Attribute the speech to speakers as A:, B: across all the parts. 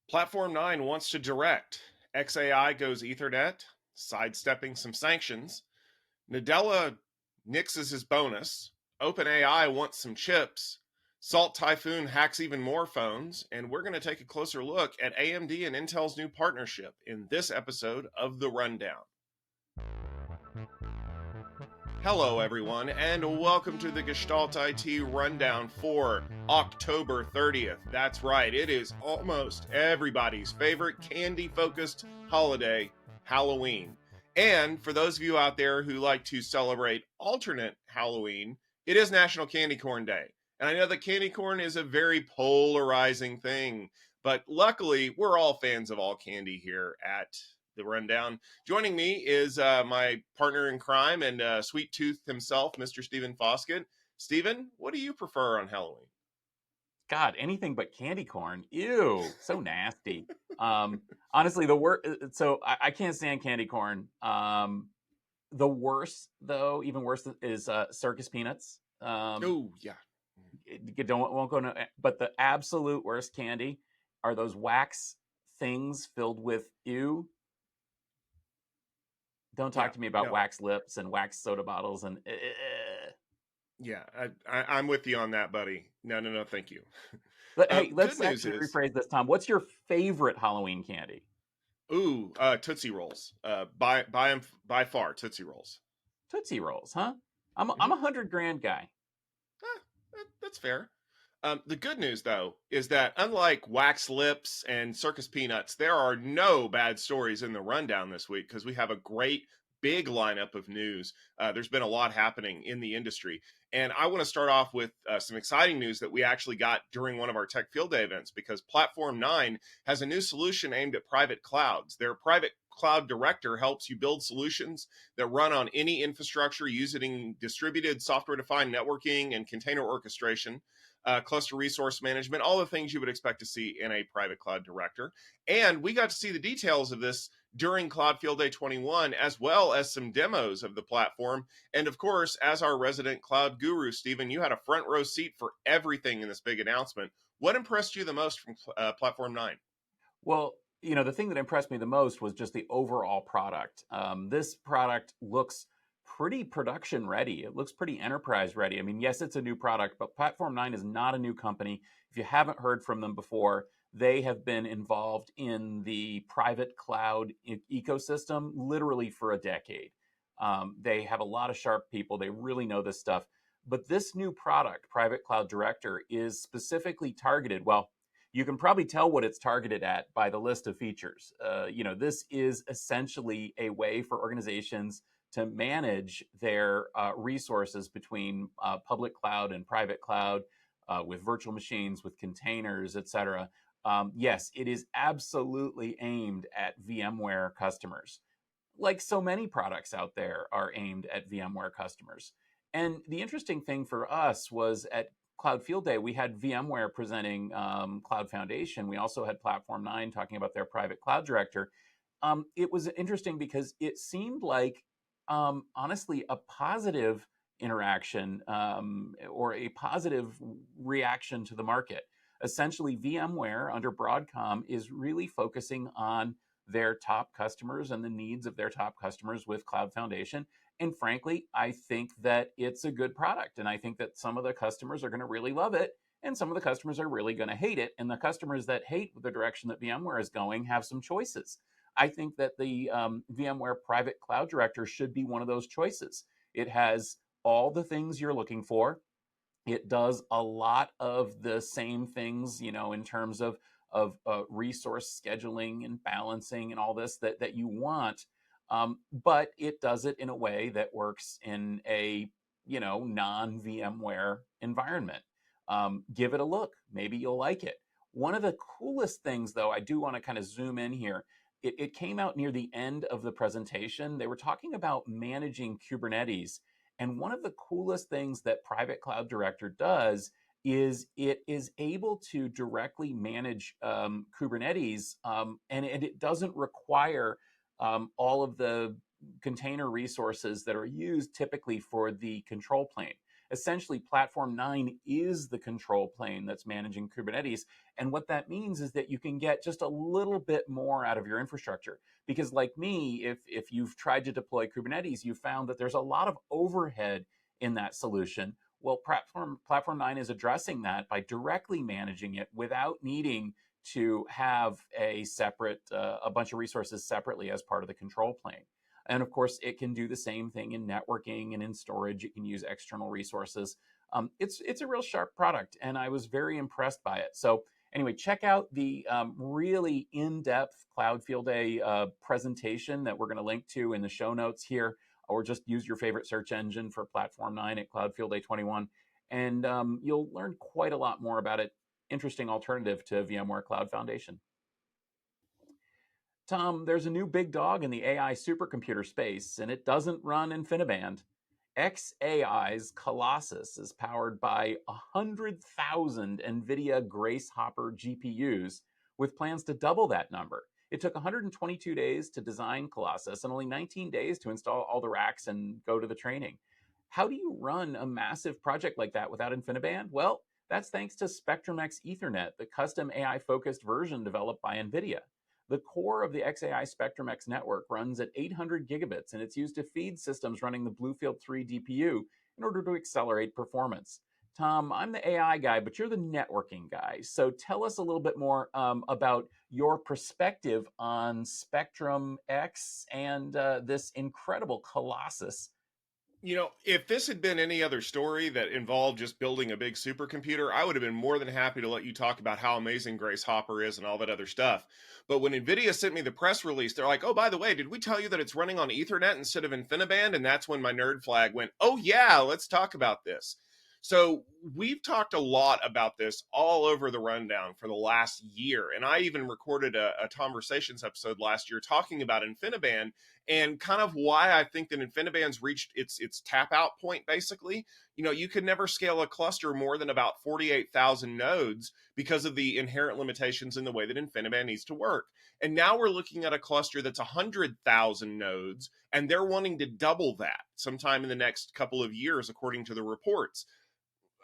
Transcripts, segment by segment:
A: Platform 9 wants to direct. XAI goes Ethernet, sidestepping some sanctions. Nadella nixes his bonus. OpenAI wants some chips. Typhoon hacks even more phones. And we're going to take a closer look at AMD and Intel's new partnership in this episode of The Rundown. Hello, everyone, and welcome to the Gestalt IT Rundown for October 30th. That's right, it is almost everybody's favorite candy-focused holiday, Halloween. And for those of you out there who like to celebrate alternate Halloween, it is National Candy Corn Day. And I know that candy corn is a very polarizing thing, but luckily, we're all fans of all candy here at the Rundown. Joining me is my partner in crime and sweet tooth himself, Mr. Stephen Foskett. Stephen, what do you prefer on Halloween?
B: God, anything but candy corn. Ew, so nasty. Honestly, the worst. So I can't stand candy corn. The worst, though, even worse, is circus peanuts.
A: Oh, yeah.
B: Won't go. But the absolute worst candy are those wax things filled with ew. Don't talk to me about wax lips and wax soda bottles and.
A: Yeah, I'm with you on that, buddy. No, thank you.
B: But hey, let's actually rephrase this, Tom. What's your favorite Halloween candy?
A: Ooh, Tootsie Rolls. By far, Tootsie Rolls.
B: Tootsie Rolls, huh? I'm a $100,000 guy.
A: That's fair. The good news, though, is that unlike wax lips and circus peanuts, there are no bad stories in the rundown this week because we have a great big lineup of news. There's been a lot happening in the industry. And I want to start off with some exciting news that we actually got during one of our Tech Field Day events, because Platform 9 has a new solution aimed at private clouds. Their private cloud director helps you build solutions that run on any infrastructure using distributed software-defined networking and container orchestration, cluster resource management, all the things you would expect to see in a private cloud director. And we got to see the details of this during Cloud Field Day 21, as well as some demos of the platform. And of course, as our resident cloud guru, Stephen, you had a front row seat for everything in this big announcement. What impressed you the most from Platform 9?
B: Well, the thing that impressed me the most was just the overall product. This product looks pretty production ready. It looks pretty enterprise ready. I mean, yes, it's a new product, but Platform 9 is not a new company. If you haven't heard from them before, they have been involved in the private cloud ecosystem literally for a decade. They have a lot of sharp people. They really know this stuff. But this new product, Private Cloud Director, is specifically targeted. Well, you can probably tell what it's targeted at by the list of features. This is essentially a way for organizations to manage their resources between public cloud and private cloud, with virtual machines, with containers, et cetera. Yes, it is absolutely aimed at VMware customers. Like so many products out there are aimed at VMware customers. And the interesting thing for us was at Cloud Field Day, we had VMware presenting Cloud Foundation. We also had Platform 9 talking about their private cloud director. It was interesting because it seemed like, honestly, a positive interaction or a positive reaction to the market. Essentially, VMware under Broadcom is really focusing on their top customers and the needs of their top customers with Cloud Foundation. And frankly, I think that it's a good product. And I think that some of the customers are going to really love it, and some of the customers are really going to hate it. And the customers that hate the direction that VMware is going have some choices. I think that the VMware Private Cloud Director should be one of those choices. It has all the things you're looking for. It does a lot of the same things, in terms of resource scheduling and balancing and all this that you want. But it does it in a way that works in a, non-VMware environment. Give it a look. Maybe you'll like it. One of the coolest things, though, I do want to kind of zoom in here. It came out near the end of the presentation. They were talking about managing Kubernetes. And one of the coolest things that Private Cloud Director does is it is able to directly manage Kubernetes, and it doesn't require all of the container resources that are used typically for the control plane. Essentially, Platform 9 is the control plane that's managing Kubernetes. And what that means is that you can get just a little bit more out of your infrastructure. Because like me, if you've tried to deploy Kubernetes, you've found that there's a lot of overhead in that solution. Well, Platform 9 is addressing that by directly managing it without needing to have a separate, a bunch of resources separately as part of the control plane. And of course, it can do the same thing in networking and in storage. It can use external resources. It's a real sharp product, and I was very impressed by it. So anyway, check out the really in-depth Cloud Field Day presentation that we're going to link to in the show notes here, or just use your favorite search engine for Platform 9 at Cloud Field Day 21. And you'll learn quite a lot more about it. Interesting alternative to VMware Cloud Foundation. Tom, there's a new big dog in the AI supercomputer space, and it doesn't run InfiniBand. xAI's Colossus is powered by 100,000 NVIDIA Grace Hopper GPUs, with plans to double that number. It took 122 days to design Colossus and only 19 days to install all the racks and go to the training. How do you run a massive project like that without InfiniBand? Well, that's thanks to Spectrum-X Ethernet, the custom AI-focused version developed by NVIDIA. The core of the xAI Spectrum-X network runs at 800 gigabits, and it's used to feed systems running the Bluefield 3 DPU in order to accelerate performance. Tom, I'm the AI guy, but you're the networking guy. So tell us a little bit more about your perspective on Spectrum-X and this incredible Colossus.
A: You know, if this had been any other story that involved just building a big supercomputer, I would have been more than happy to let you talk about how amazing Grace Hopper is and all that other stuff. But when NVIDIA sent me the press release, they're like, oh, by the way, did we tell you that it's running on Ethernet instead of InfiniBand? And that's when my nerd flag went, oh, yeah, let's talk about this. So we've talked a lot about this all over the rundown for the last year. And I even recorded a Conversations episode last year talking about InfiniBand and kind of why I think that InfiniBand's reached its tap out point, basically. You know, you could never scale a cluster more than about 48,000 nodes because of the inherent limitations in the way that InfiniBand needs to work. And now we're looking at a cluster that's 100,000 nodes, and they're wanting to double that sometime in the next couple of years, according to the reports.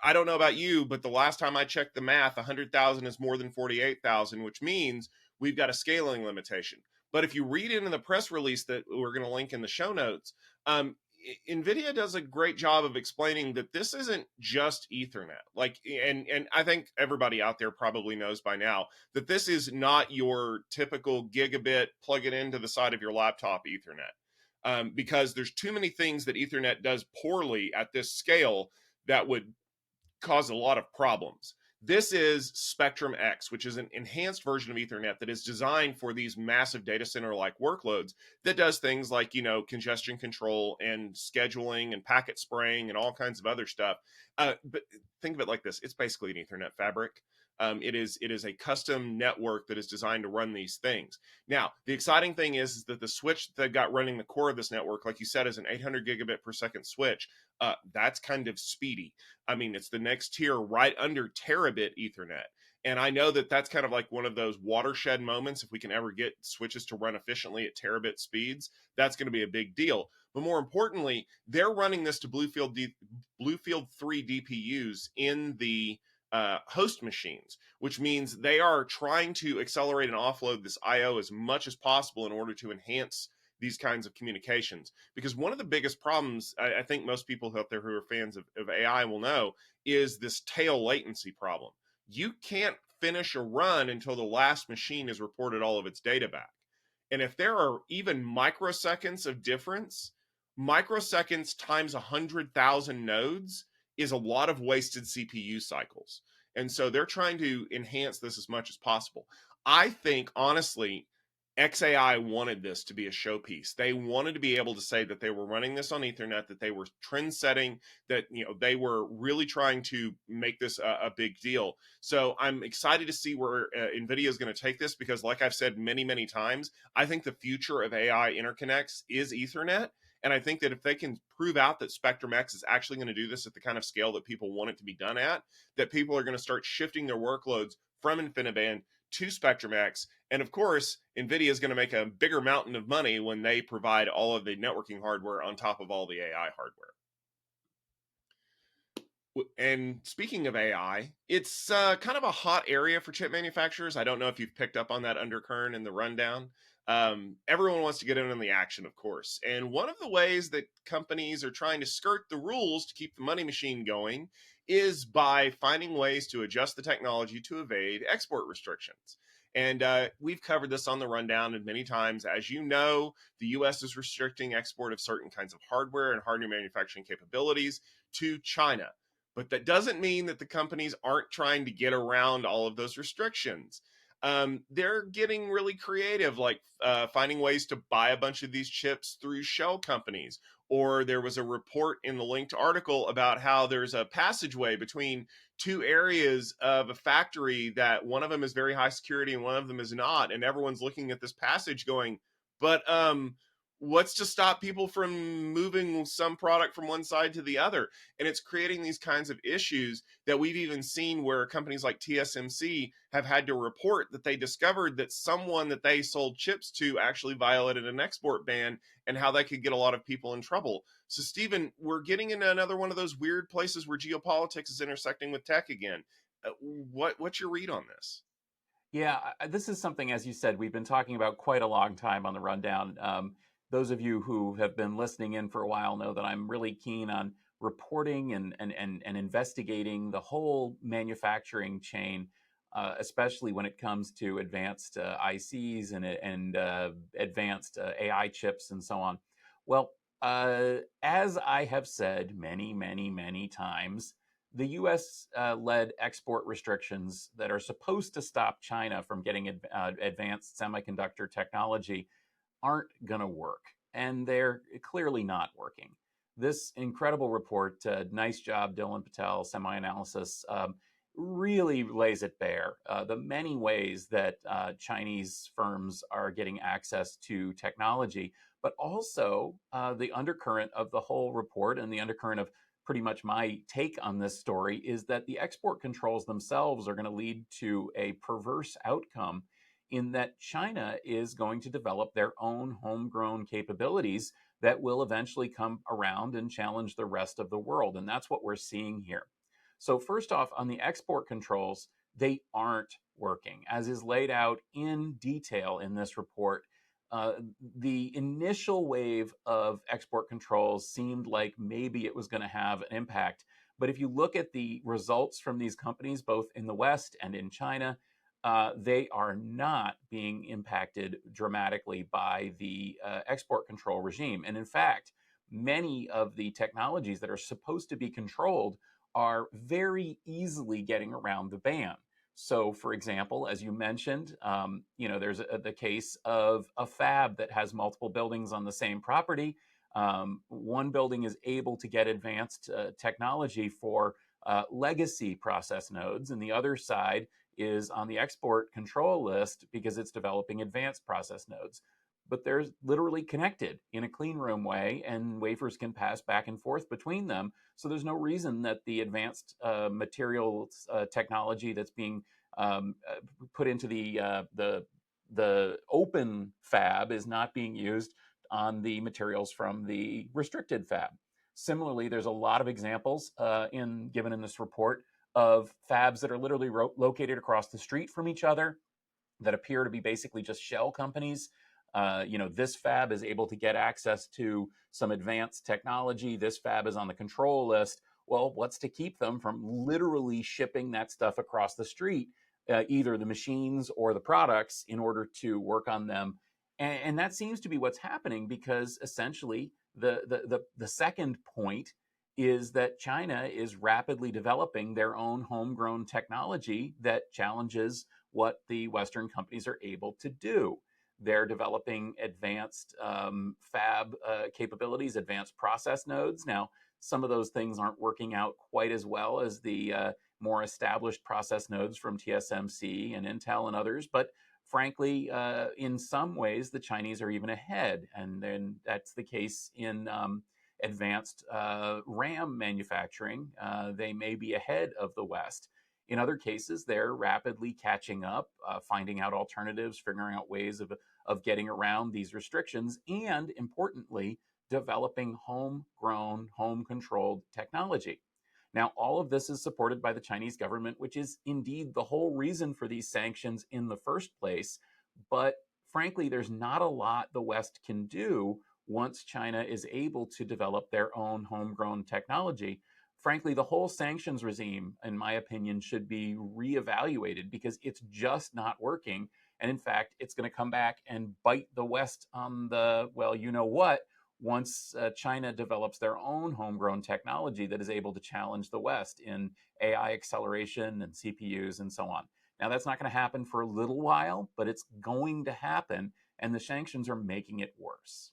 A: I don't know about you, but the last time I checked the math, 100,000 is more than 48,000, which means we've got a scaling limitation. But if you read into the press release that we're going to link in the show notes, NVIDIA does a great job of explaining that this isn't just Ethernet. Like, and I think everybody out there probably knows by now that this is not your typical gigabit, plug it into the side of your laptop Ethernet. Because there's too many things that Ethernet does poorly at this scale that would cause a lot of problems. This is Spectrum-X, which is an enhanced version of Ethernet that is designed for these massive data center-like workloads that does things like, you know, congestion control and scheduling and packet spraying and all kinds of other stuff. But think of it like this. It's basically an Ethernet fabric. It is a custom network that is designed to run these things. Now, the exciting thing is that the switch that got running the core of this network, like you said, is an 800 gigabit per second switch. That's kind of speedy. I mean, it's the next tier right under terabit Ethernet. And I know that that's kind of like one of those watershed moments. If we can ever get switches to run efficiently at terabit speeds, that's going to be a big deal. But more importantly, they're running this to Bluefield 3 DPUs in the host machines, which means they are trying to accelerate and offload this IO as much as possible in order to enhance these kinds of communications. Because one of the biggest problems, I think most people out there who are fans of AI will know, is this tail latency problem. You can't finish a run until the last machine has reported all of its data back. And if there are even microseconds of difference, microseconds times 100,000 nodes is a lot of wasted CPU cycles. And so they're trying to enhance this as much as possible. I think, honestly, xAI wanted this to be a showpiece. They wanted to be able to say that they were running this on Ethernet, that they were trend setting, that, you know, they were really trying to make this a big deal. So I'm excited to see where NVIDIA is going to take this, because like I've said many, many times, I think the future of AI interconnects is Ethernet. And I think that if they can prove out that Spectrum-X is actually going to do this at the kind of scale that people want it to be done at, that people are going to start shifting their workloads from InfiniBand to Spectrum-X. And of course, NVIDIA is going to make a bigger mountain of money when they provide all of the networking hardware on top of all the AI hardware. And speaking of AI, it's kind of a hot area for chip manufacturers. I don't know if you've picked up on that undercurrent in the rundown. Everyone wants to get in on the action, of course. And one of the ways that companies are trying to skirt the rules to keep the money machine going is by finding ways to adjust the technology to evade export restrictions. And we've covered this on the rundown and many times. As you know, the US is restricting export of certain kinds of hardware and hardware manufacturing capabilities to China. But that doesn't mean that the companies aren't trying to get around all of those restrictions. They're getting really creative, like finding ways to buy a bunch of these chips through shell companies. Or there was a report in the linked article about how there's a passageway between two areas of a factory that one of them is very high security and one of them is not. And everyone's looking at this passage going, but what's to stop people from moving some product from one side to the other? And it's creating these kinds of issues that we've even seen where companies like TSMC have had to report that they discovered that someone that they sold chips to actually violated an export ban, and how that could get a lot of people in trouble. So, Stephen, we're getting into another one of those weird places where geopolitics is intersecting with tech again. What's your read on this?
B: Yeah, this is something, as you said, we've been talking about quite a long time on the rundown. Those of you who have been listening in for a while know that I'm really keen on reporting and investigating the whole manufacturing chain, especially when it comes to advanced ICs and advanced AI chips and so on. Well, as I have said many, many, many times, the US led export restrictions that are supposed to stop China from getting advanced semiconductor technology aren't going to work. And they're clearly not working. This incredible report, nice job, Dylan Patel, semi analysis, really lays it bare the many ways that Chinese firms are getting access to technology, but also the undercurrent of the whole report and the undercurrent of pretty much my take on this story is that the export controls themselves are going to lead to a perverse outcome in that China is going to develop their own homegrown capabilities that will eventually come around and challenge the rest of the world. And that's what we're seeing here. So, first off, on the export controls, they aren't working, as is laid out in detail in this report. The initial wave of export controls seemed like maybe it was going to have an impact. But if you look at the results from these companies, both in the West and in China, they are not being impacted dramatically by the export control regime. And in fact, many of the technologies that are supposed to be controlled are very easily getting around the ban. So, for example, as you mentioned, there's the case of a fab that has multiple buildings on the same property. One building is able to get advanced technology for legacy process nodes, and the other side is on the export control list because it's developing advanced process nodes. But they're literally connected in a clean room way, and wafers can pass back and forth between them. So there's no reason that the advanced materials technology that's being put into the open fab is not being used on the materials from the restricted fab. Similarly, there's a lot of examples given in this report of fabs that are literally located across the street from each other that appear to be basically just shell companies. This fab is able to get access to some advanced technology. This fab is on the control list. Well, what's to keep them from literally shipping that stuff across the street, either the machines or the products, in order to work on them? And that seems to be what's happening because essentially the second point is that China is rapidly developing their own homegrown technology that challenges what the Western companies are able to do. They're developing advanced fab capabilities, advanced process nodes. Now, some of those things aren't working out quite as well as the more established process nodes from TSMC and Intel and others, but frankly, in some ways, the Chinese are even ahead. And then that's the case in advanced RAM manufacturing. They may be ahead of the West. In other cases, they're rapidly catching up, finding out alternatives, figuring out ways of getting around these restrictions, and importantly, developing homegrown, home-controlled technology. Now, all of this is supported by the Chinese government, which is indeed the whole reason for these sanctions in the first place. But frankly, there's not a lot the West can do once China is able to develop their own homegrown technology. Frankly, the whole sanctions regime, in my opinion, should be reevaluated because it's just not working. And in fact, it's going to come back and bite the West on the, well, you know what, once China develops their own homegrown technology that is able to challenge the West in AI acceleration and CPUs and so on. Now, that's not going to happen for a little while, but it's going to happen, and the sanctions are making it worse.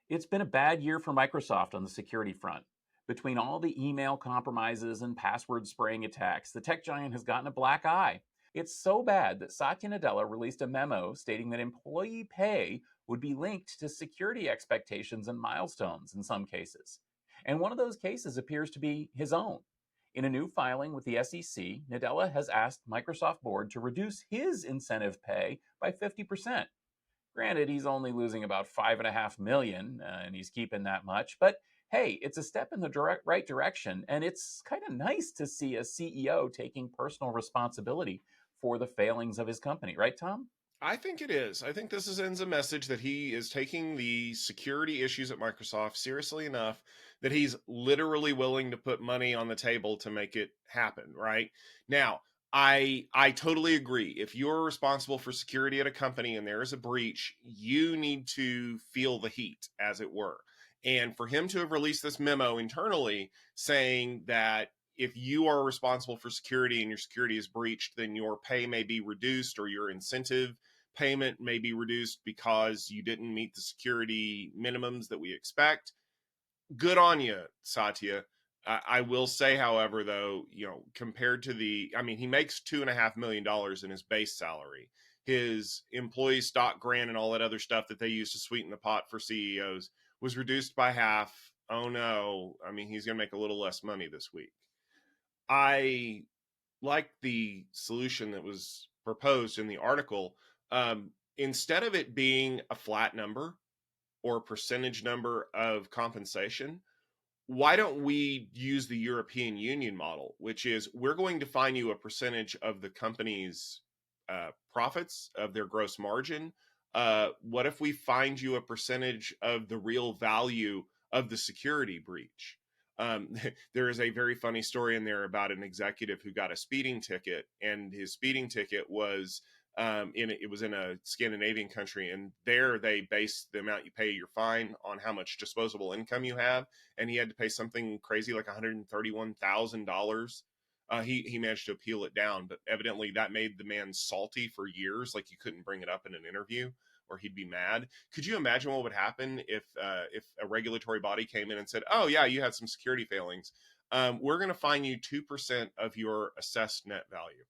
B: It's been a bad year for Microsoft on the security front. Between all the email compromises and password spraying attacks, the tech giant has gotten a black eye. It's so bad that Satya Nadella released a memo stating that employee pay would be linked to security expectations and milestones in some cases. And one of those cases appears to be his own. In a new filing with the SEC, Nadella has asked Microsoft board to reduce his incentive pay by 50%. Granted, he's only losing about $5.5 million, and he's keeping that much, but hey, it's a step in the right direction, and it's kind of nice to see a CEO taking personal responsibility for the failings of his company, right, Tom?
A: I think it is. I think this sends a message that he is taking the security issues at Microsoft seriously enough that he's literally willing to put money on the table to make it happen, right? Now, I totally agree. If you're responsible for security at a company and there is a breach, you need to feel the heat, as it were. And for him to have released this memo internally saying that if you are responsible for security and your security is breached, then your pay may be reduced or your incentive payment may be reduced because you didn't meet the security minimums that we expect. Good on you, Satya. I will say, however, though, compared to he makes $2.5 million in his base salary. His employee stock grant and all that other stuff that they use to sweeten the pot for CEOs was reduced by half. Oh no. He's going to make a little less money this week. I like the solution that was proposed in the article. Instead of it being a flat number or a percentage number of compensation, why don't we use the European Union model, which is we're going to fine you a percentage of the company's profits, of their gross margin. What if we find you a percentage of the real value of the security breach? There is a very funny story in there about an executive who got a speeding ticket, and his speeding ticket was it was in a Scandinavian country, and there they base the amount you pay your fine on how much disposable income you have, and he had to pay something crazy like $131,000. He managed to appeal it down, but evidently that made the man salty for years. Like, you couldn't bring it up in an interview or he'd be mad. Could you imagine what would happen if a regulatory body came in and said, oh yeah, you had some security failings. We're going to fine you 2% of your assessed net value.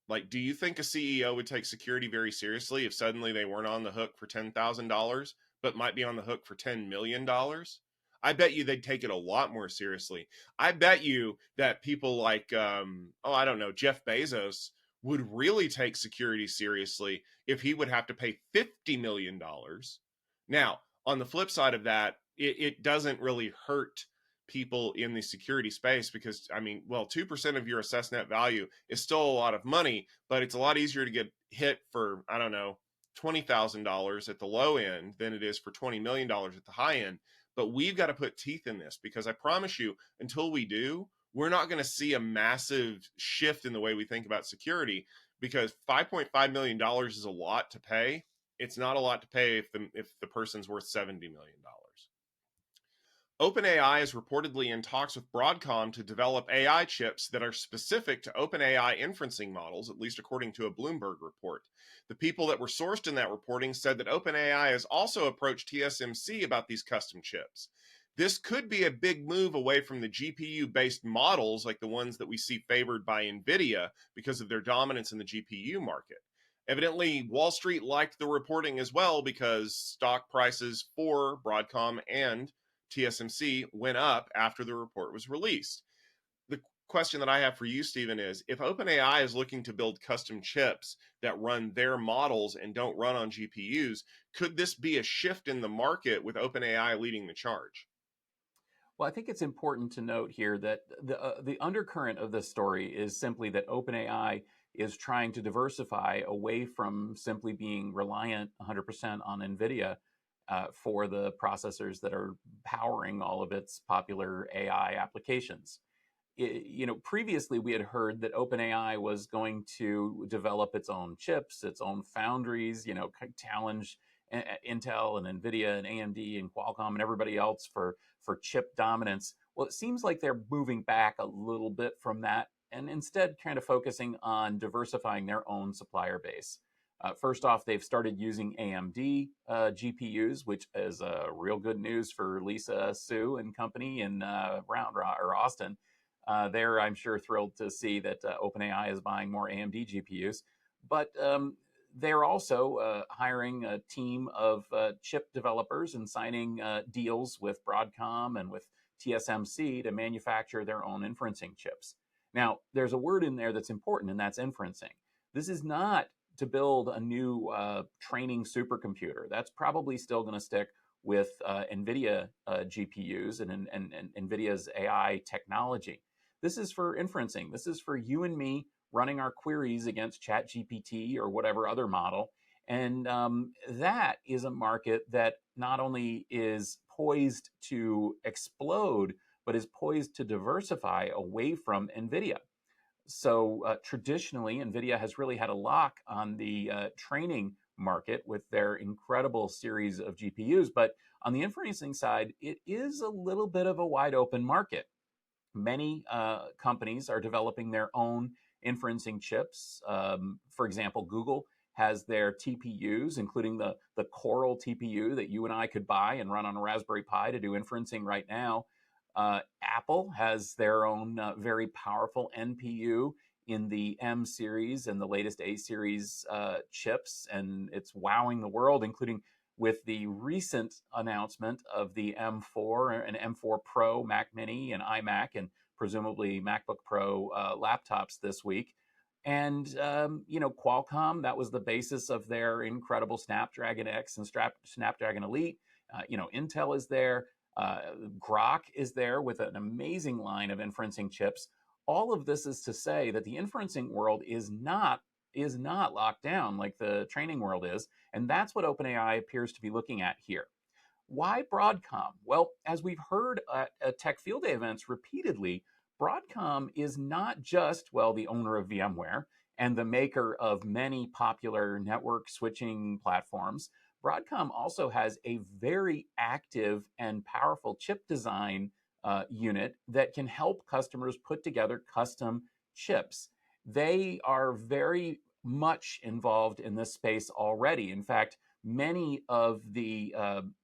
A: Like, do you think a CEO would take security very seriously if suddenly they weren't on the hook for $10,000, but might be on the hook for $10 million? I bet you they'd take it a lot more seriously. I bet you that people like, Jeff Bezos would really take security seriously if he would have to pay $50 million. Now, on the flip side of that, it doesn't really hurt people in the security space because, 2% of your assessed net value is still a lot of money, but it's a lot easier to get hit for, $20,000 at the low end than it is for $20 million at the high end. But we've got to put teeth in this, because I promise you, until we do, we're not going to see a massive shift in the way we think about security, because $5.5 million is a lot to pay. It's not a lot to pay if the person's worth $70 million. OpenAI is reportedly in talks with Broadcom to develop AI chips that are specific to OpenAI inferencing models, at least according to a Bloomberg report. The people that were sourced in that reporting said that OpenAI has also approached TSMC about these custom chips. This could be a big move away from the GPU-based models like the ones that we see favored by NVIDIA because of their dominance in the GPU market. Evidently, Wall Street liked the reporting as well, because stock prices for Broadcom and TSMC went up after the report was released. The question that I have for you, Stephen, is if OpenAI is looking to build custom chips that run their models and don't run on GPUs, could this be a shift in the market with OpenAI leading the charge?
B: Well, I think it's important to note here that the undercurrent of this story is simply that OpenAI is trying to diversify away from simply being reliant 100% on NVIDIA for the processors that are powering all of its popular AI applications. Previously we had heard that OpenAI was going to develop its own chips, its own foundries, challenge Intel and NVIDIA and AMD and Qualcomm and everybody else for chip dominance. Well, it seems like they're moving back a little bit from that and instead kind of focusing on diversifying their own supplier base. First off, they've started using AMD GPUs, which is real good news for Lisa Su and company in Austin. They're, I'm sure, thrilled to see that OpenAI is buying more AMD GPUs. But they're also hiring a team of chip developers and signing deals with Broadcom and with TSMC to manufacture their own inferencing chips. Now, there's a word in there that's important, and that's inferencing. This is not to build a new training supercomputer. That's probably still going to stick with NVIDIA GPUs and NVIDIA's AI technology. This is for inferencing. This is for you and me running our queries against ChatGPT or whatever other model. And that is a market that not only is poised to explode, but is poised to diversify away from NVIDIA. So traditionally, NVIDIA has really had a lock on the training market with their incredible series of GPUs. But on the inferencing side, it is a little bit of a wide open market. Many companies are developing their own inferencing chips. For example, Google has their TPUs, including the Coral TPU that you and I could buy and run on a Raspberry Pi to do inferencing right now. Apple has their own very powerful NPU in the M series and the latest A series chips, and it's wowing the world, including with the recent announcement of the M4 and M4 Pro Mac Mini and iMac and presumably MacBook Pro laptops this week. And, Qualcomm, that was the basis of their incredible Snapdragon X and Snapdragon Elite. Intel is there. Grok is there with an amazing line of inferencing chips. All of this is to say that the inferencing world is not locked down like the training world is, and that's what OpenAI appears to be looking at here. Why Broadcom? Well, as we've heard at Tech Field Day events repeatedly, Broadcom is not just, the owner of VMware and the maker of many popular network switching platforms. Broadcom also has a very active and powerful chip design unit that can help customers put together custom chips. They are very much involved in this space already. In fact, many of the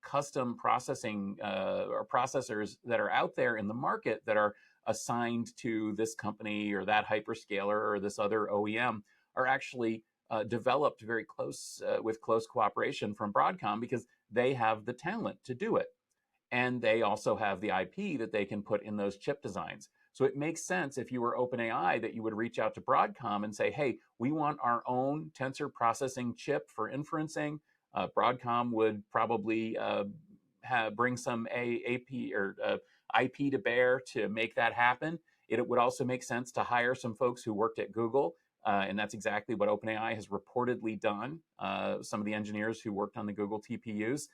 B: custom processing or processors that are out there in the market that are assigned to this company or that hyperscaler or this other OEM are actually developed very close with close cooperation from Broadcom because they have the talent to do it. And they also have the IP that they can put in those chip designs. So it makes sense if you were OpenAI that you would reach out to Broadcom and say, hey, we want our own tensor processing chip for inferencing. Broadcom would probably bring some AP or IP to bear to make that happen. It would also make sense to hire some folks who worked at Google. And that's exactly what OpenAI has reportedly done, some of the engineers who worked on the Google TPUs.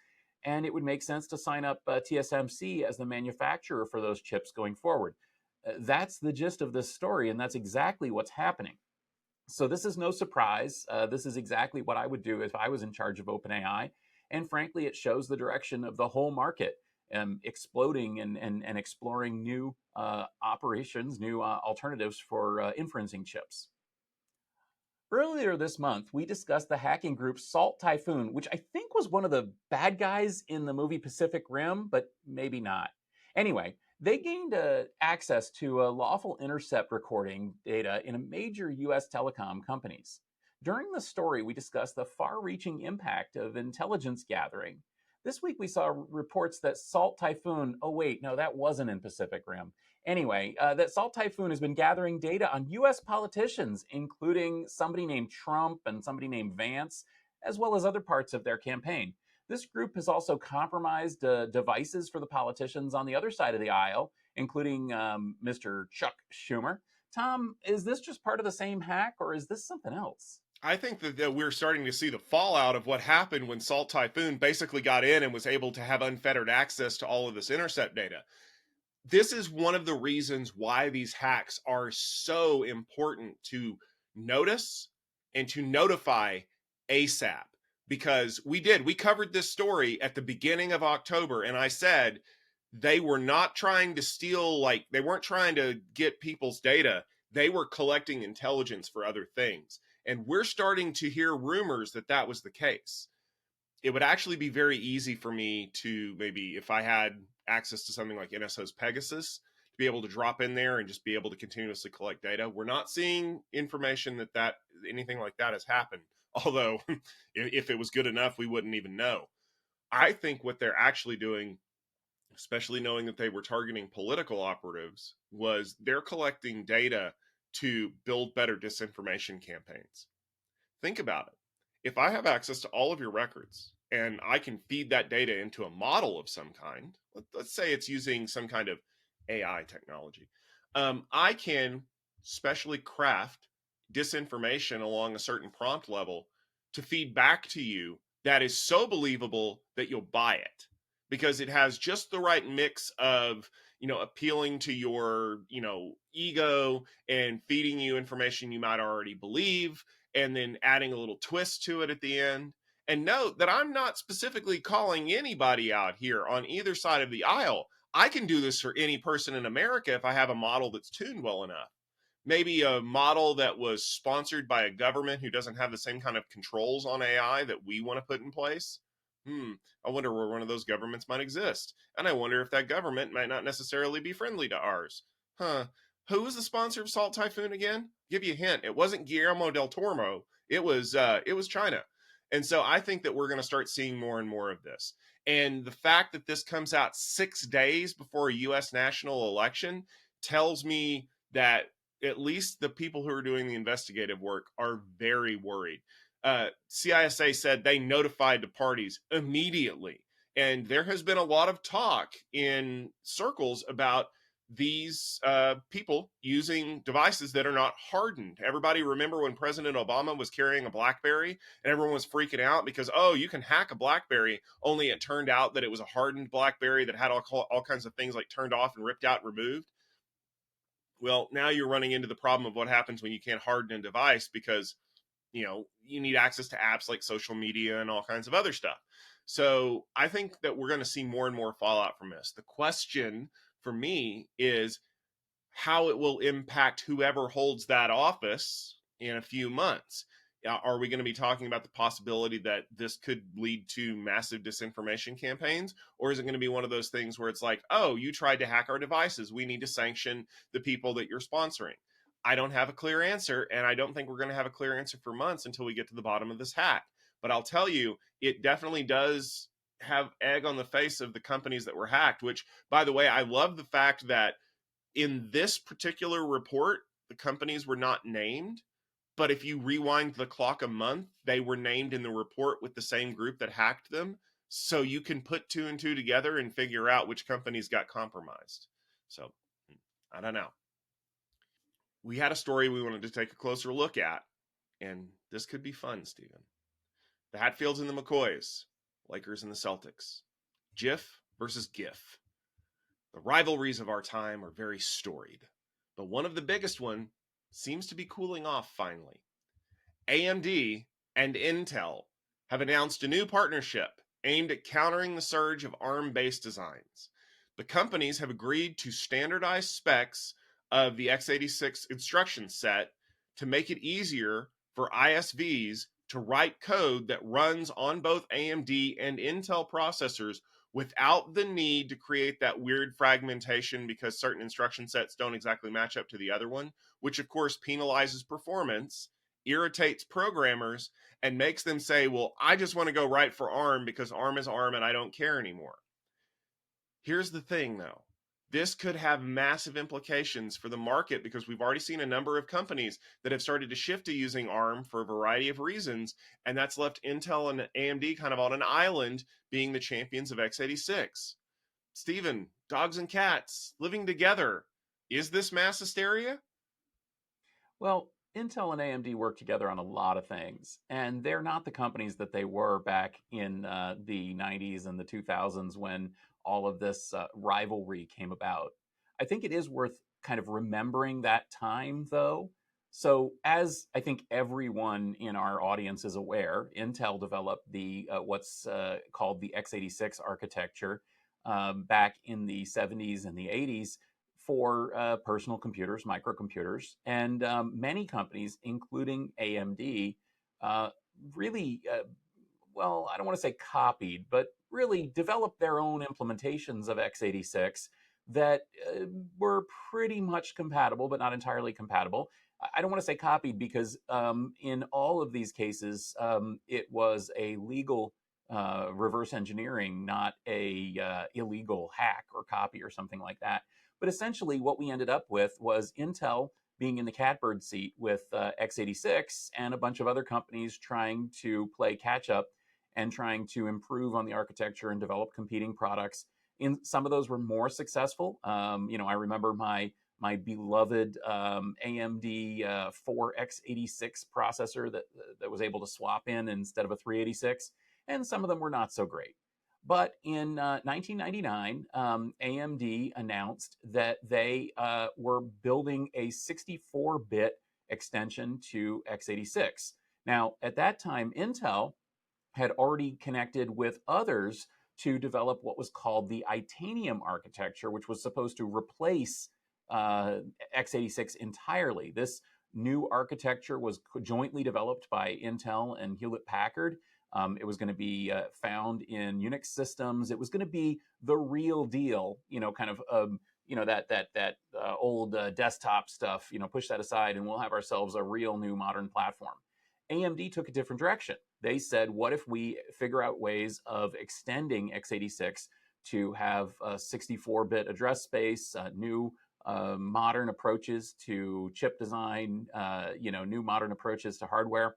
B: And it would make sense to sign up TSMC as the manufacturer for those chips going forward. That's the gist of this story, and that's exactly what's happening. So this is no surprise. This is exactly what I would do if I was in charge of OpenAI. And frankly, it shows the direction of the whole market exploding and exploring new operations, new alternatives for inferencing chips. Earlier this month, we discussed the hacking group Salt Typhoon, which I think was one of the bad guys in the movie Pacific Rim, but maybe not. Anyway, they gained access to lawful intercept recording data in a major U.S. telecom companies. During the story, we discussed the far-reaching impact of intelligence gathering. This week, we saw reports that Salt Typhoon, oh wait, no, that wasn't in Pacific Rim. Anyway, that Salt Typhoon has been gathering data on U.S. politicians, including somebody named Trump and somebody named Vance, as well as other parts of their campaign. This group has also compromised devices for the politicians on the other side of the aisle, including Mr. Chuck Schumer. Tom, is this just part of the same hack, or is this something else?
A: I think that we're starting to see the fallout of what happened when Salt Typhoon basically got in and was able to have unfettered access to all of this intercept data. This is one of the reasons why these hacks are so important to notice and to notify ASAP. Because we covered this story at the beginning of October, and I said they were not trying to steal, like, they weren't trying to get people's data. They were collecting intelligence for other things. And we're starting to hear rumors that that was the case. It would actually be very easy for me to, maybe if I had access to something like NSO's Pegasus, to be able to drop in there and just be able to continuously collect data. We're not seeing information that anything like that has happened. Although if it was good enough, we wouldn't even know. I think what they're actually doing, especially knowing that they were targeting political operatives, was they're collecting data to build better disinformation campaigns. Think about it. If I have access to all of your records and I can feed that data into a model of some kind, let's say it's using some kind of AI technology, I can specially craft disinformation along a certain prompt level to feed back to you that is so believable that you'll buy it, because it has just the right mix of, appealing to your, ego and feeding you information you might already believe, and then adding a little twist to it at the end. And note that I'm not specifically calling anybody out here on either side of the aisle. I can do this for any person in America if I have a model that's tuned well enough. Maybe a model that was sponsored by a government who doesn't have the same kind of controls on AI that we want to put in place. I wonder where one of those governments might exist. And I wonder if that government might not necessarily be friendly to ours. Who was the sponsor of Salt Typhoon again? Give you a hint. It wasn't Guillermo del Toro. It was China. And so I think that we're going to start seeing more and more of this. And the fact that this comes out 6 days before a U.S. national election tells me that at least the people who are doing the investigative work are very worried. CISA said they notified the parties immediately. And there has been a lot of talk in circles about these people using devices that are not hardened. Everybody remember when President Obama was carrying a BlackBerry and everyone was freaking out because, oh, you can hack a BlackBerry, only it turned out that it was a hardened BlackBerry that had all kinds of things like turned off and ripped out and removed. Well, now you're running into the problem of what happens when you can't harden a device, because you need access to apps like social media and all kinds of other stuff. So I think that we're going to see more and more fallout from this. The question for me is how it will impact whoever holds that office in a few months. Are we going to be talking about the possibility that this could lead to massive disinformation campaigns? Or is it going to be one of those things where it's like, oh, you tried to hack our devices, we need to sanction the people that you're sponsoring? I don't have a clear answer, and I don't think we're going to have a clear answer for months until we get to the bottom of this hack. But I'll tell you, it definitely does have egg on the face of the companies that were hacked, which, by the way, I love the fact that in this particular report, the companies were not named. But if you rewind the clock a month, they were named in the report with the same group that hacked them. So you can put 2 and 2 together and figure out which companies got compromised. So I don't know. We had a story we wanted to take a closer look at, and this could be fun, Stephen. The Hatfields and the McCoys, Lakers and the Celtics. GIF versus GIF. The rivalries of our time are very storied, but one of the biggest one seems to be cooling off finally. AMD and Intel have announced a new partnership aimed at countering the surge of ARM-based designs. The companies have agreed to standardize specs of the x86 instruction set to make it easier for ISVs to write code that runs on both AMD and Intel processors without the need to create that weird fragmentation because certain instruction sets don't exactly match up to the other one, which of course penalizes performance, irritates programmers, and makes them say, well, I just want to go write for ARM because ARM is ARM and I don't care anymore. Here's the thing though. this could have massive implications for the market because we've already seen a number of companies that have started to shift to using ARM for a variety of reasons, and that's left Intel and AMD kind of on an island being the champions of x86. Stephen, dogs and cats living together. Is this mass hysteria?
B: Well, Intel and AMD work together on a lot of things, and they're not the companies that they were back in the 90s and the 2000s when all of this rivalry came about. I think it is worth kind of remembering that time, though. So, as I think everyone in our audience is aware, Intel developed the what's called the x86 architecture back in the 70s and the 80s for personal computers, microcomputers, and many companies, including AMD, uh, really, well, I don't want to say copied, but really developed their own implementations of x86 that were pretty much compatible, but not entirely compatible. I don't want to say copied because in all of these cases, it was a legal reverse engineering, not a illegal hack or copy or something like that. But essentially, what we ended up with was Intel being in the catbird seat with x86 and a bunch of other companies trying to play catch up and trying to improve on the architecture and develop competing products. In some of those were more successful. I remember my beloved AMD 4x86 processor that was able to swap in instead of a 386, and some of them were not so great. But in 1999, AMD announced that they were building a 64-bit extension to x86. Now, at that time, Intel had already connected with others to develop what was called the Itanium architecture, which was supposed to replace x86 entirely. This new architecture was jointly developed by Intel and Hewlett Packard. It was going to be found in Unix systems. It was going to be the real deal, kind of, that old desktop stuff, push that aside and we'll have ourselves a real new modern platform. AMD took a different direction. They said, what if we figure out ways of extending x86 to have 64-bit address space, new modern approaches to chip design, new modern approaches to hardware.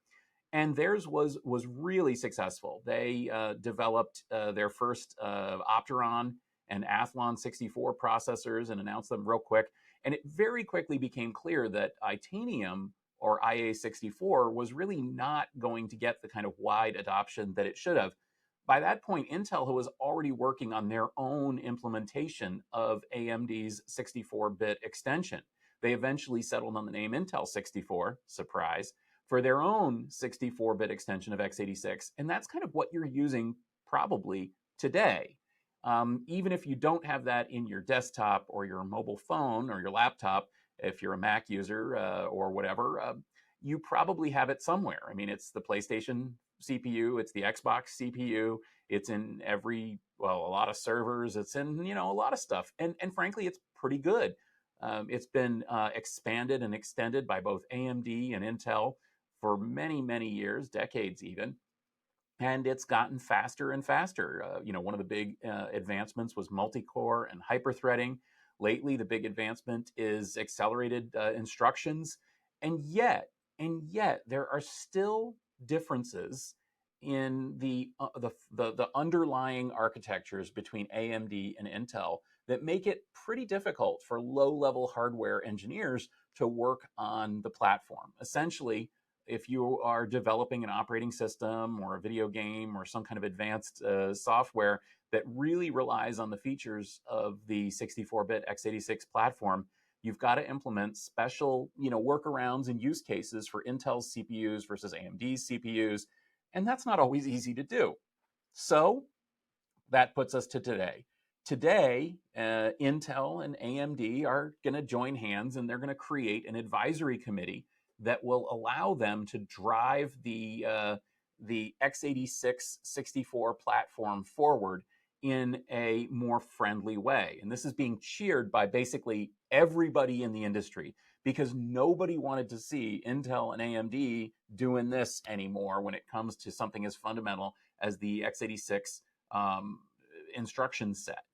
B: And theirs was really successful. They developed their first Opteron and Athlon 64 processors and announced them real quick. And it very quickly became clear that Itanium or IA64 was really not going to get the kind of wide adoption that it should have. By that point, Intel was already working on their own implementation of AMD's 64-bit extension. They eventually settled on the name Intel 64, surprise, for their own 64-bit extension of x86. And that's kind of what you're using probably today. Even if you don't have that in your desktop or your mobile phone or your laptop, if you're a Mac user or whatever, you probably have it somewhere. I mean, it's the PlayStation CPU, it's the Xbox CPU, it's in a lot of servers, it's in, a lot of stuff. And frankly, it's pretty good. It's been expanded and extended by both AMD and Intel for many, many years, decades even. And it's gotten faster and faster. One of the big advancements was multi-core and hyper-threading. Lately, the big advancement is accelerated instructions. And yet, there are still differences in the underlying architectures between AMD and Intel that make it pretty difficult for low-level hardware engineers to work on the platform. Essentially, if you are developing an operating system or a video game or some kind of advanced software that really relies on the features of the 64-bit x86 platform, you've got to implement special, workarounds and use cases for Intel's CPUs versus AMD's CPUs, and that's not always easy to do. So that puts us to today. Today, Intel and AMD are going to join hands and they're going to create an advisory committee that will allow them to drive the x86 64 platform forward in a more friendly way. And this is being cheered by basically everybody in the industry because nobody wanted to see Intel and AMD doing this anymore when it comes to something as fundamental as the x86 instruction set.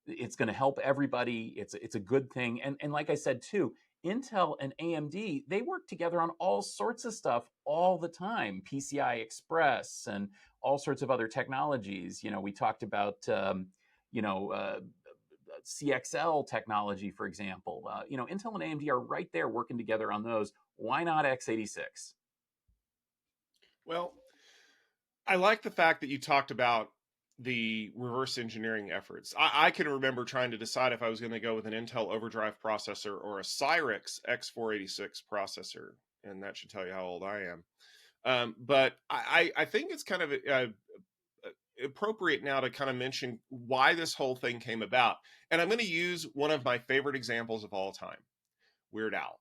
B: It's going to help everybody. It's a good thing. And like I said too, Intel and AMD, they work together on all sorts of stuff all the time. PCI Express and all sorts of other technologies. We talked about you know CXL technology, for example. Intel and AMD are right there working together on those. Why not x86?
A: Well, I like the fact that you talked about the reverse engineering efforts. I can remember trying to decide if I was going to go with an Intel overdrive processor or a Cyrix X486 processor, and that should tell you how old I am. But I think it's kind of appropriate now to kind of mention why this whole thing came about. And I'm going to use one of my favorite examples of all time, Weird Al.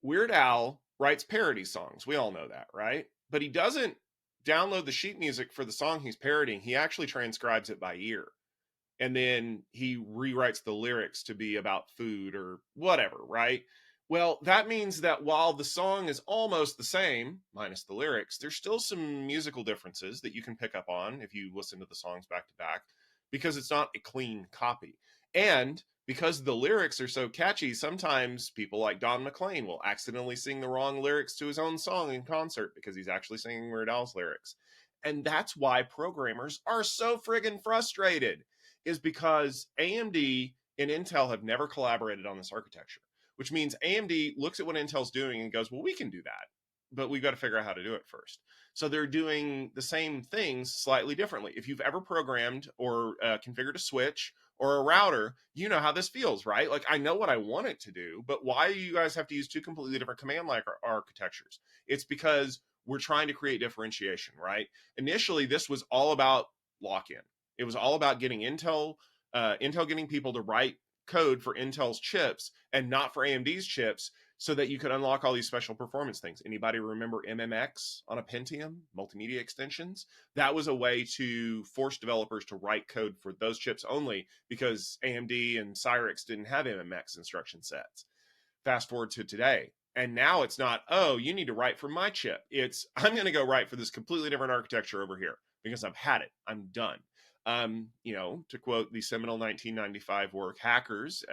A: Weird Al writes parody songs. We all know that, right? But he doesn't download the sheet music for the song he's parodying. He actually transcribes it by ear. And then he rewrites the lyrics to be about food or whatever, right? Well, that means that while the song is almost the same, minus the lyrics, there's still some musical differences that you can pick up on if you listen to the songs back to back, because it's not a clean copy. And because the lyrics are so catchy, sometimes people like Don McLean will accidentally sing the wrong lyrics to his own song in concert because he's actually singing Weird Al's lyrics. And that's why programmers are so friggin' frustrated, is because AMD and Intel have never collaborated on this architecture, which means AMD looks at what Intel's doing and goes, well, we can do that, but we've got to figure out how to do it first. So they're doing the same things slightly differently. If you've ever programmed or configured a switch or a router, you know how this feels, right? Like, I know what I want it to do, but why do you guys have to use two completely different command line architectures? It's because we're trying to create differentiation, right? Initially, this was all about lock-in. It was all about getting Intel getting people to write code for Intel's chips and not for AMD's chips, so that you could unlock all these special performance things. Anybody remember MMX on a Pentium, multimedia extensions? That was a way to force developers to write code for those chips only, because AMD and Cyrix didn't have MMX instruction sets. Fast forward to today, and now it's not, oh, you need to write for my chip. It's, I'm going to go write for this completely different architecture over here because I've had it. I'm done. To quote the seminal 1995 work Hackers,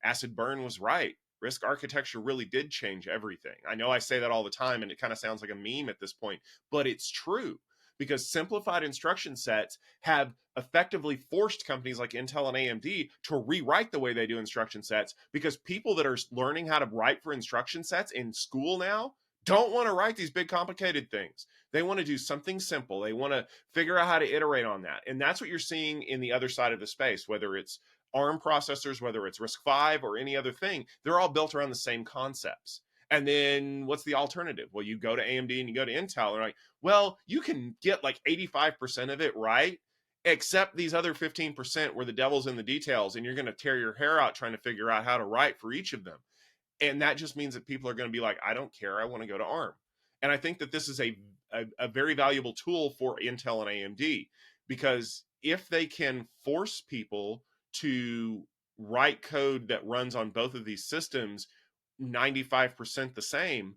A: Acid Burn was right. RISC architecture really did change everything. I know I say that all the time and it kind of sounds like a meme at this point, but it's true, because simplified instruction sets have effectively forced companies like Intel and AMD to rewrite the way they do instruction sets, because people that are learning how to write for instruction sets in school now don't want to write these big complicated things. They want to do something simple. They want to figure out how to iterate on that. And that's what you're seeing in the other side of the space, whether it's ARM processors, whether it's RISC-V or any other thing. They're all built around the same concepts. And then what's the alternative? Well, you go to AMD and you go to Intel, and like, well, you can get like 85% of it right, except these other 15% where the devil's in the details, and you're going to tear your hair out trying to figure out how to write for each of them. And that just means that people are going to be like, I don't care, I want to go to ARM. And I think that this is a very valuable tool for Intel and AMD, because if they can force people to write code that runs on both of these systems 95% the same,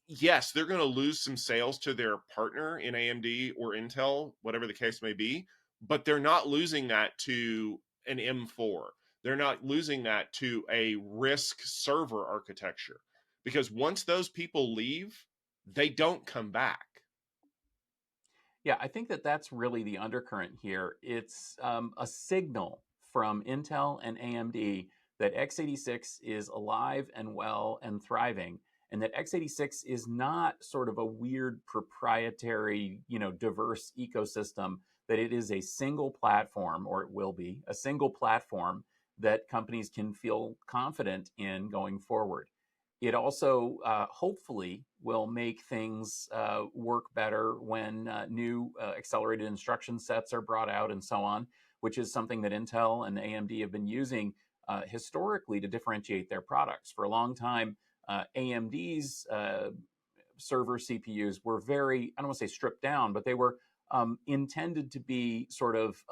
A: yes, they're going to lose some sales to their partner in AMD or Intel, whatever the case may be, but they're not losing that to an M4. They're not losing that to a RISC server architecture, because once those people leave, they don't come back.
B: Yeah, I think that that's really the undercurrent here. It's a signal from Intel and AMD that x86 is alive and well and thriving, and that x86 is not sort of a weird proprietary, diverse ecosystem, that it is a single platform, or it will be a single platform that companies can feel confident in going forward. It also hopefully will make things work better when new accelerated instruction sets are brought out and so on, which is something that Intel and AMD have been using historically to differentiate their products. For a long time, AMD's server CPUs were very, I don't want to say stripped down, but they were intended to be sort of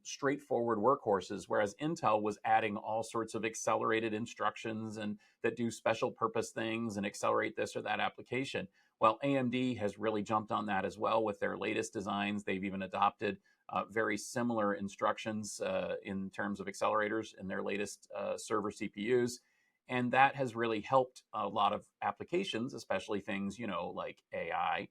B: straightforward workhorses, whereas Intel was adding all sorts of accelerated instructions and that do special purpose things and accelerate this or that application. Well, AMD has really jumped on that as well with their latest designs. They've even adopted very similar instructions in terms of accelerators in their latest server CPUs. And that has really helped a lot of applications, especially things, like AI,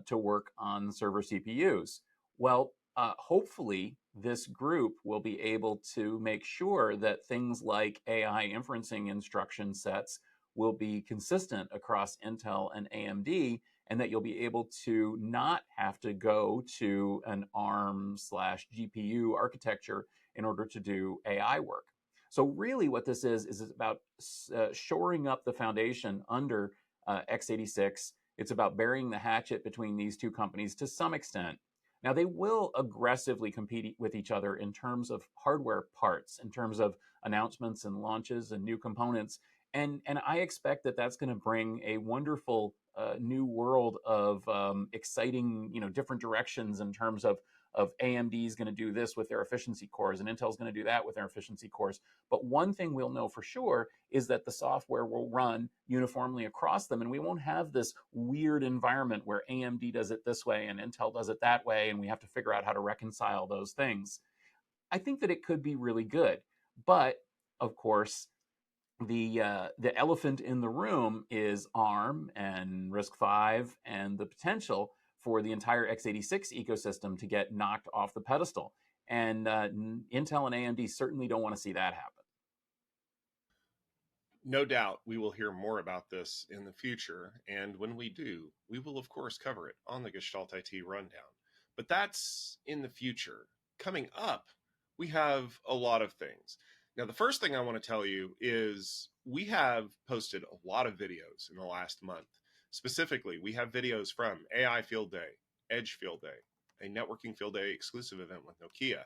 B: to work on server CPUs. Well, hopefully, this group will be able to make sure that things like AI inferencing instruction sets will be consistent across Intel and AMD, and that you'll be able to not have to go to an ARM slash GPU architecture in order to do AI work. So really what this is about shoring up the foundation under x86. It's about burying the hatchet between these two companies to some extent. Now, they will aggressively compete with each other in terms of hardware parts, in terms of announcements and launches and new components. And I expect that that's going to bring a wonderful new world of exciting, different directions in terms of AMD is going to do this with their efficiency cores and Intel's going to do that with their efficiency cores. But one thing we'll know for sure is that the software will run uniformly across them, and we won't have this weird environment where AMD does it this way and Intel does it that way, and we have to figure out how to reconcile those things. I think that it could be really good, but of course, the elephant in the room is ARM and RISC-V and the potential for the entire x86 ecosystem to get knocked off the pedestal. And Intel and AMD certainly don't want to see that happen.
A: No doubt we will hear more about this in the future. And when we do, we will, of course, cover it on the Gestalt IT Rundown. But that's in the future. Coming up, we have a lot of things. Now, the first thing I want to tell you is we have posted a lot of videos in the last month. Specifically, we have videos from AI Field Day, Edge Field Day, a networking field day exclusive event with Nokia,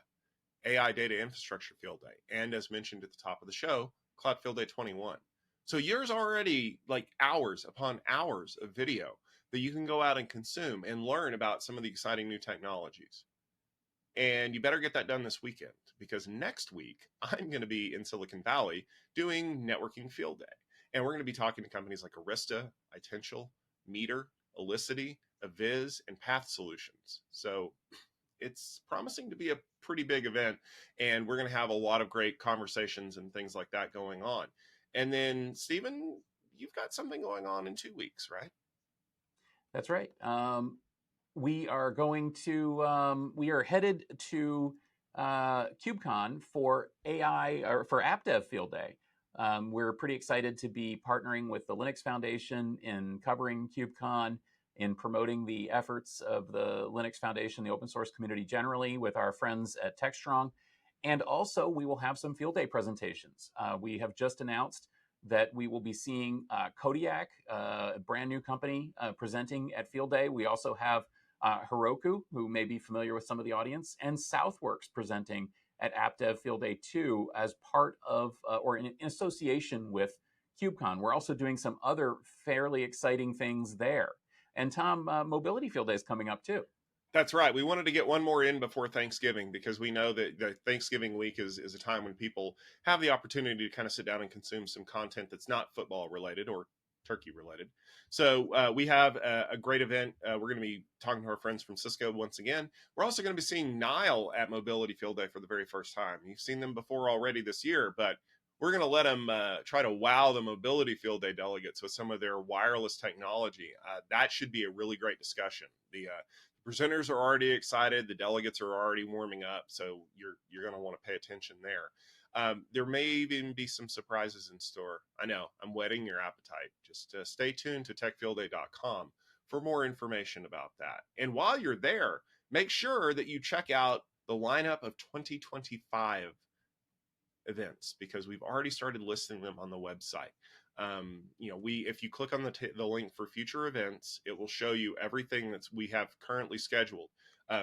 A: AI Data Infrastructure Field Day, and as mentioned at the top of the show, Cloud Field Day 21. So yours already like hours upon hours of video that you can go out and consume and learn about some of the exciting new technologies. And you better get that done this weekend, because next week I'm going to be in Silicon Valley doing Networking Field Day. And we're going to be talking to companies like Arista, Itential, Meter, Elicity, Aviz, and Path Solutions. So it's promising to be a pretty big event, and we're going to have a lot of great conversations and things like that going on. And then, Stephen, you've got something going on in 2 weeks, right?
B: That's right. We are headed to KubeCon for AI or for AppDev Field Day. We're pretty excited to be partnering with the Linux Foundation in covering KubeCon, in promoting the efforts of the Linux Foundation, the open source community generally, with our friends at TechStrong. And also, we will have some field day presentations. We have just announced that we will be seeing Kodiak, a brand new company, presenting at Field Day. We also have Heroku, who may be familiar with some of the audience, and Southworks presenting at AppDev Field Day 2 as part of, or in association with KubeCon. We're also doing some other fairly exciting things there. And Tom, Mobility Field Day is coming up too.
A: That's right. We wanted to get one more in before Thanksgiving, because we know that the Thanksgiving week is a time when people have the opportunity to kind of sit down and consume some content that's not football related or turkey related. So we have a great event. We're going to be talking to our friends from Cisco once again. We're also going to be seeing Nile at Mobility Field Day for the very first time. You've seen them before already this year, but we're going to let them try to wow the Mobility Field Day delegates with some of their wireless technology. That should be a really great discussion. The presenters are already excited. The delegates are already warming up. So you're going to want to pay attention there. There may even be some surprises in store. I know, I'm whetting your appetite. Just stay tuned to techfieldday.com for more information about that. And while you're there, make sure that you check out the lineup of 2025 events, because we've already started listing them on the website. If you click on the link for future events, it will show you everything that we have currently scheduled.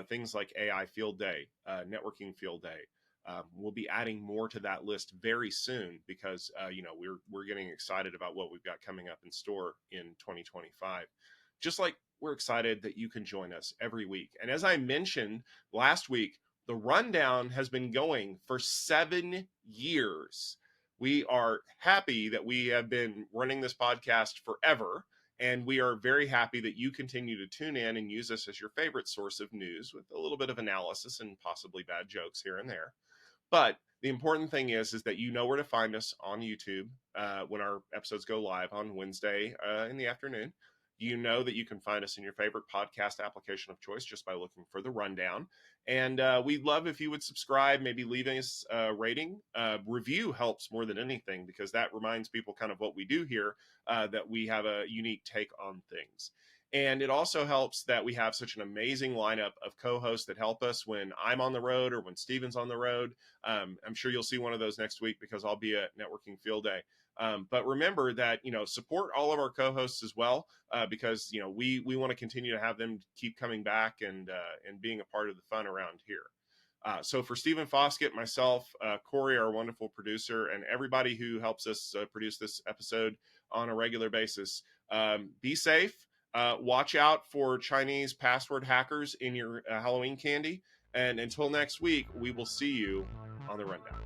A: Things like AI Field Day, Networking Field Day. We'll be adding more to that list very soon, because we're getting excited about what we've got coming up in store in 2025. Just like we're excited that you can join us every week. And as I mentioned last week, the rundown has been going for 7 years. We are happy that we have been running this podcast forever, And we are very happy that you continue to tune in and use us as your favorite source of news with a little bit of analysis and possibly bad jokes here and there. But the important thing is that you know where to find us on YouTube when our episodes go live on Wednesday in the afternoon. You know that you can find us in your favorite podcast application of choice just by looking for the rundown. And we'd love if you would subscribe, maybe leave us a rating. Review helps more than anything because that reminds people kind of what we do here, that we have a unique take on things. And it also helps that we have such an amazing lineup of co-hosts that help us when I'm on the road or when Steven's on the road. I'm sure you'll see one of those next week because I'll be at Networking Field Day. But remember that, support all of our co-hosts as well, because, we want to continue to have them keep coming back and being a part of the fun around here. So for Stephen Foskett, myself, Corey, our wonderful producer, and everybody who helps us produce this episode on a regular basis, be safe. Watch out for Chinese password hackers in your Halloween candy. And until next week, we will see you on the Rundown.